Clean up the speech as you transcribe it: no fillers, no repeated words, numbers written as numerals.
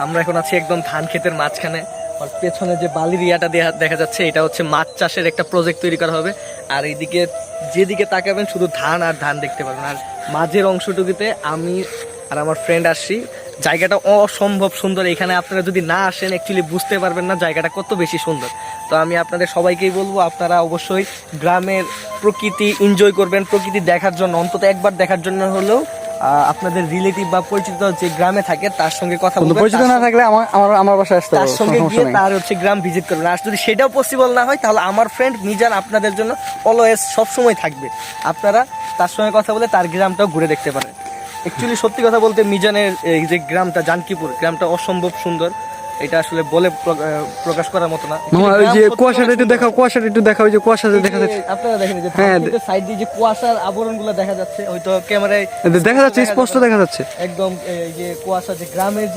আমরা এখন আছি একদম ধান ক্ষেতের মাঝখানে। আর পেছনে যে বালির ইয়াটা দেখা যাচ্ছে, এটা হচ্ছে মাছ চাষের একটা প্রজেক্ট তৈরি করা হবে। আর এইদিকে যেদিকে তাকাবেন শুধু ধান আর ধান দেখতে পাবেন। আর মাঝের অংশটুকুতে আমি আর আমার ফ্রেন্ড আসছি। জায়গাটা অসম্ভব সুন্দর। এখানে আপনারা যদি না আসেন অ্যাকচুয়ালি বুঝতে পারবেন না জায়গাটা কত বেশি সুন্দর। তো আমি আপনাদের সবাইকেই বলবো, আপনারা অবশ্যই গ্রামের প্রকৃতি এনজয় করবেন। প্রকৃতি দেখার জন্য, অন্তত একবার দেখার জন্য হলেও আপনাদের রিলেটিভ বা পরিচিত যে গ্রামে থাকে তার সঙ্গে কথা বলবেন। পরিচিত না থাকলে আমার বাসায় আসতে তার সঙ্গে গিয়ে তার হচ্ছে গ্রাম ভিজিট করবেন। আর যদি সেটাও পসিবল না হয় তাহলে আমার ফ্রেন্ড মিজান আপনাদের জন্য অলওয়েজ সবসময় থাকবে। আপনারা তার সঙ্গে কথা বলে তার গ্রামটাও ঘুরে দেখতে পারেন। অ্যাকচুয়ালি সত্যি কথা বলতে মিজানের এই যে গ্রামটা জানকীপুর, গ্রামটা অসম্ভব সুন্দর। এটা আসলে বলে প্রকাশ করার মতো না। ওই যে কুয়াশাটা একটু দেখাও, ওই যে কুয়াশাটা দেখা যাচ্ছে। আপনারা দেখেন যে সাইড দিয়ে যে কুয়াশার আবরণগুলো দেখা যাচ্ছে, হয়তো ক্যামেরায় দেখা যাচ্ছে, স্পষ্ট দেখা যাচ্ছে একদম। এই যে কুয়াশা, যে গ্রামের যে